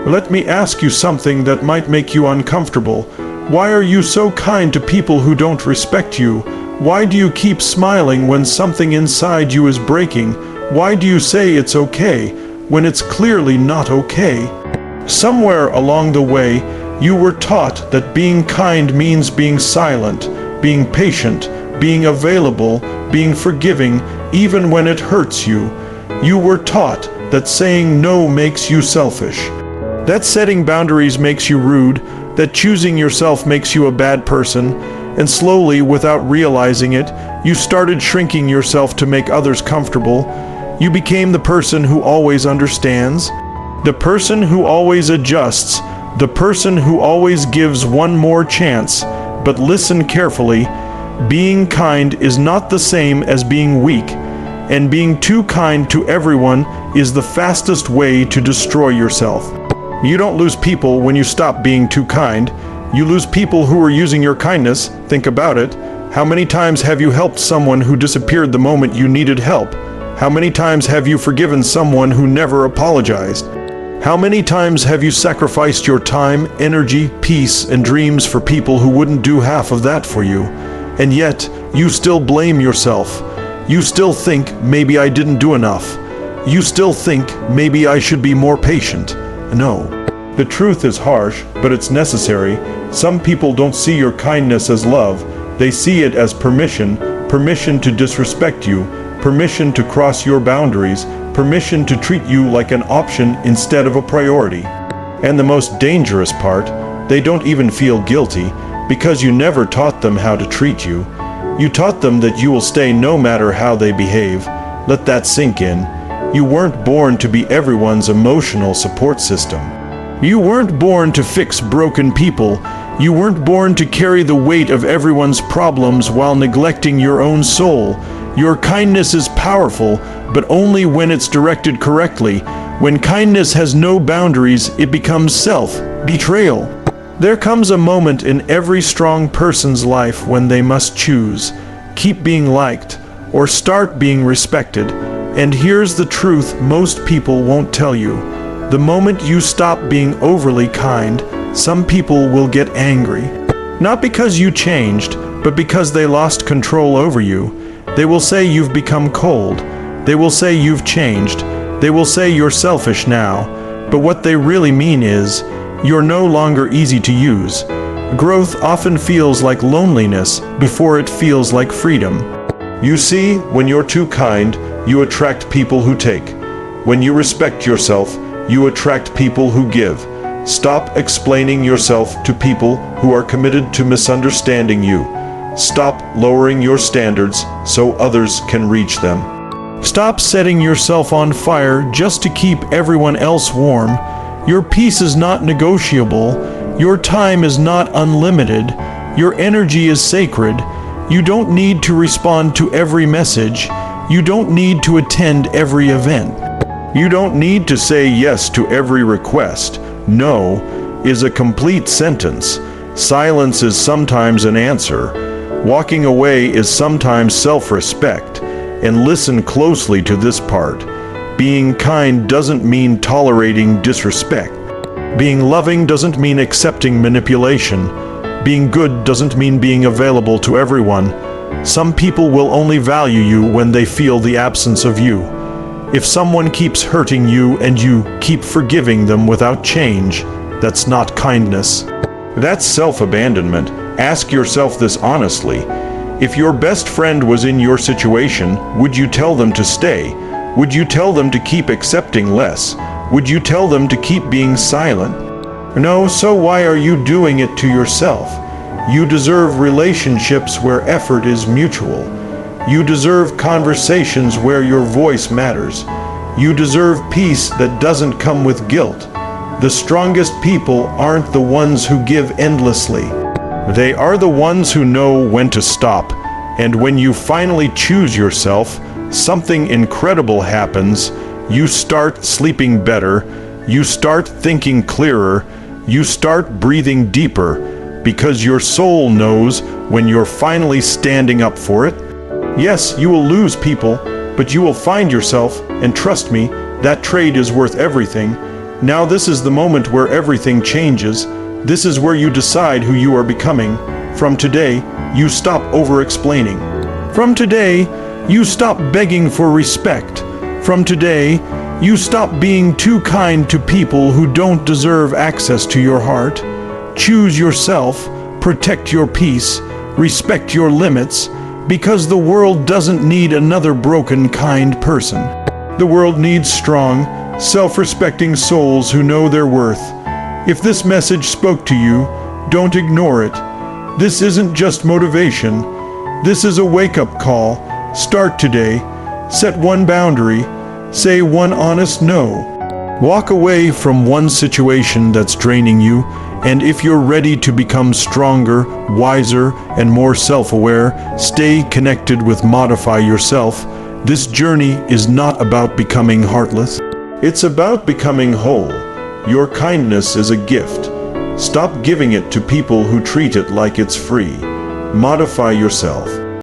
Let me ask you something that might make you uncomfortable. Why are you so kind to people who don't respect you? Why do you keep smiling when something inside you is breaking? Why do you say it's okay when it's clearly not okay? Somewhere along the way, you were taught that being kind means being silent, being patient, being available, being forgiving, even when it hurts you. You were taught that saying no makes you selfish, that setting boundaries makes you rude, that choosing yourself makes you a bad person, and slowly, without realizing it, you started shrinking yourself to make others comfortable. You became the person who always understands, the person who always adjusts, the person who always gives one more chance. But listen carefully. Being kind is not the same as being weak, and being too kind to everyone is the fastest way to destroy yourself. You don't lose people when you stop being too kind. You lose people who are using your kindness. Think about it. How many times have you helped someone who disappeared the moment you needed help? How many times have you forgiven someone who never apologized? How many times have you sacrificed your time, energy, peace, and dreams for people who wouldn't do half of that for you? And yet, you still blame yourself. You still think, maybe I didn't do enough. You still think, maybe I should be more patient. No. The truth is harsh, but it's necessary. Some people don't see your kindness as love. They see it as permission to disrespect you, permission to cross your boundaries, permission to treat you like an option instead of a priority. And the most dangerous part, they don't even feel guilty, because you never taught them how to treat you. You taught them that you will stay no matter how they behave. Let that sink in. You weren't born to be everyone's emotional support system. You weren't born to fix broken people. You weren't born to carry the weight of everyone's problems while neglecting your own soul. Your kindness is powerful, but only when it's directed correctly. When kindness has no boundaries, it becomes self-betrayal. There comes a moment in every strong person's life when they must choose, keep being liked, or start being respected. And here's the truth most people won't tell you. The moment you stop being overly kind, some people will get angry. Not because you changed, but because they lost control over you. They will say you've become cold. They will say you've changed. They will say you're selfish now. But what they really mean is, you're no longer easy to use. Growth often feels like loneliness before it feels like freedom. You see, when you're too kind, you attract people who take. When you respect yourself, you attract people who give. Stop explaining yourself to people who are committed to misunderstanding you. Stop lowering your standards so others can reach them. Stop setting yourself on fire just to keep everyone else warm. Your peace is not negotiable. Your time is not unlimited. Your energy is sacred. You don't need to respond to every message. You don't need to attend every event. You don't need to say yes to every request. No is a complete sentence. Silence is sometimes an answer. Walking away is sometimes self-respect. And listen closely to this part. Being kind doesn't mean tolerating disrespect. Being loving doesn't mean accepting manipulation. Being good doesn't mean being available to everyone. Some people will only value you when they feel the absence of you. If someone keeps hurting you and you keep forgiving them without change, that's not kindness. That's self-abandonment. Ask yourself this honestly. If your best friend was in your situation, would you tell them to stay? Would you tell them to keep accepting less? Would you tell them to keep being silent? No, so why are you doing it to yourself? You deserve relationships where effort is mutual. You deserve conversations where your voice matters. You deserve peace that doesn't come with guilt. The strongest people aren't the ones who give endlessly. They are the ones who know when to stop. And when you finally choose yourself, something incredible happens. You start sleeping better. You start thinking clearer. You start breathing deeper, because your soul knows when you're finally standing up for it. Yes, you will lose people, but you will find yourself, and trust me, that trade is worth everything. Now this is the moment where everything changes. This is where you decide who you are becoming. From today, you stop over-explaining. From today, you stop begging for respect. From today, you stop being too kind to people who don't deserve access to your heart. Choose yourself, protect your peace, respect your limits, because the world doesn't need another broken, kind person. The world needs strong, self-respecting souls who know their worth. If this message spoke to you, don't ignore it. This isn't just motivation. This is a wake-up call. Start today. Set one boundary. Say one honest no. Walk away from one situation that's draining you, and if you're ready to become stronger, wiser, and more self-aware, stay connected with Modify Yourself. This journey is not about becoming heartless. It's about becoming whole. Your kindness is a gift. Stop giving it to people who treat it like it's free. Modify yourself.